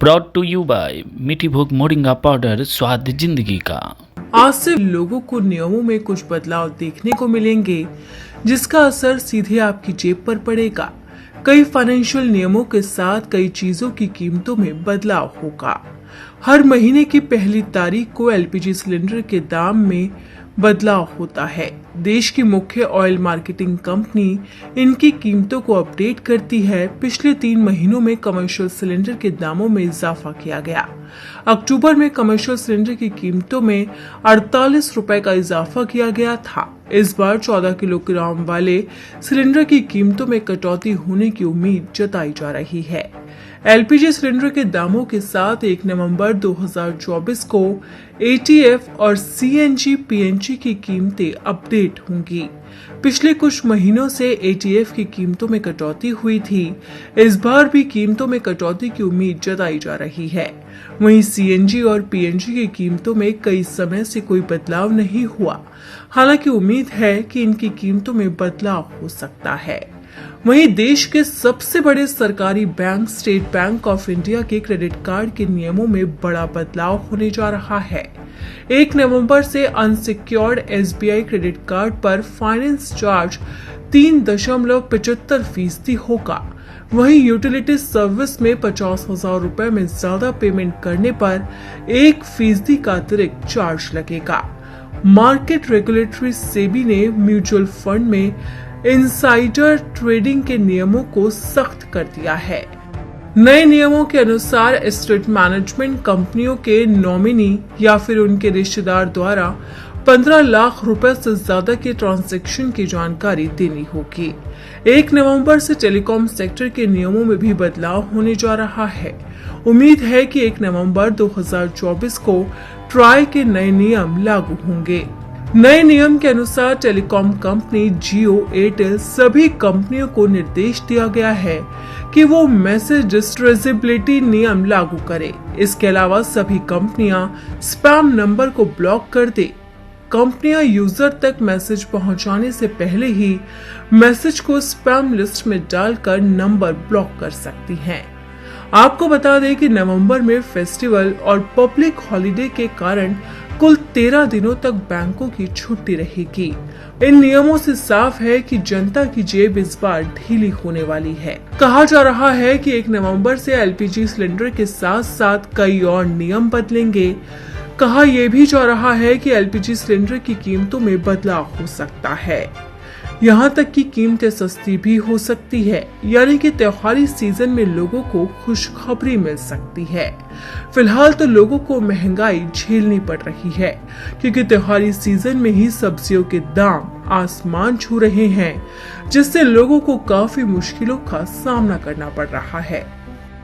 Brought to you bye मीठी भूख moringa powder, स्वाद जिंदगी का। आज से लोगों को नियमों में कुछ बदलाव देखने को मिलेंगे, जिसका असर सीधे आपकी जेब पर पड़ेगा। कई फाइनेंशियल नियमों के साथ कई चीजों की कीमतों में बदलाव होगा। हर महीने की पहली तारीख को एलपीजी सिलेंडर के दाम में बदलाव होता है। देश की मुख्य ऑयल मार्केटिंग कंपनी इनकी कीमतों को अपडेट करती है। पिछले 3 महीनों में कमर्शियल सिलेंडर के दामों में इजाफा किया गया। अक्टूबर में कमर्शियल सिलेंडर की कीमतों में 48 रुपए का इजाफा किया गया था। इस बार 14 किलोग्राम वाले सिलेंडर की कीमतों में कटौती होने की उम्मीद जताई जा रही है। एलपीजी सिलेंडर के दामों के साथ 1 नवंबर 2024 को एटीएफ और सीएनजी पीएनजी की कीमतें अपडेट होंगी। पिछले कुछ महीनों से एटीएफ की कीमतों में कटौती हुई थी। इस बार भी कीमतों में कटौती की उम्मीद जताई जा रही है। वहीं सीएनजी और पीएनजी की कीमतों में कई समय से कोई बदलाव नहीं हुआ। हालांकि उम्मीद है कि इनकी कीमतों में बदलाव हो सकता है। वहीं देश के सबसे बड़े सरकारी bank state bank of India के क्रेडिट कार्ड के नियमों में बड़ा बदलाव होने जा रहा है। 1 नवंबर से अनसिक्योर्ड एसबीआई क्रेडिट कार्ड पर फाइनेंस चार्ज 3.75% होगा। वहीं यूटिलिटी सर्विस में 50,000 रुपए में ज्यादा पेमेंट करने पर 1% का अतिरिक्त चार्ज लगेगा। मार्केट रेगुलेटरी सेबी ने म्यूचुअल फंड में इनसाइडर ट्रेडिंग के नियमों को सख्त कर दिया है। नए नियमों के अनुसार एस्टेट मैनेजमेंट कंपनियों के नॉमिनी या फिर उनके रिश्तेदार द्वारा 15 लाख रुपए से ज्यादा के ट्रांजैक्शन की जानकारी देनी होगी। 1 नवंबर से टेलीकॉम सेक्टर के नियमों में भी बदलाव होने जा रहा है। उम्मीद है कि 1 नवंबर 2024 को ट्राई के नए नियम लागू होंगे। नए नियम के अनुसार टेलीकॉम कंपनी जियो, एयरटेल सभी कंपनियों को निर्देश दिया गया है कि वो मैसेज डिस्ट्रेसेबिलिटी नियम लागू करे। इसके अलावा सभी कंपनियां स्पैम नंबर को ब्लॉक कर दे। कंपनियां यूजर तक मैसेज पहुंचाने से पहले ही मैसेज को स्पैम लिस्ट में डालकर नंबर ब्लॉक कर सकती हैं। आपको बता दें कि नवंबर में फेस्टिवल और पब्लिक हॉलिडे के कारण कुल 13 दिनों तक बैंकों की छुट्टी रहेगी। इन नियमों से साफ है कि जनता की जेब इस बार ढीली होने वाली है। कहा जा रहा है कि 1 नवंबर से एलपीजी सिलेंडर के साथ साथ कई और नियम बदलेंगे। कहा यह भी जा रहा है कि एलपीजी सिलेंडर की कीमतों में बदलाव हो सकता है। यहाँ तक कि कीमतें सस्ती भी हो सकती है, यानी कि त्योहारी सीजन में लोगों को खुशखबरी मिल सकती है। फिलहाल तो लोगों को महंगाई झेलनी पड़ रही है, क्योंकि त्योहारी सीजन में ही सब्जियों के दाम आसमान छू रहे हैं, जिससे लोगों को काफी मुश्किलों का सामना करना पड़ रहा है।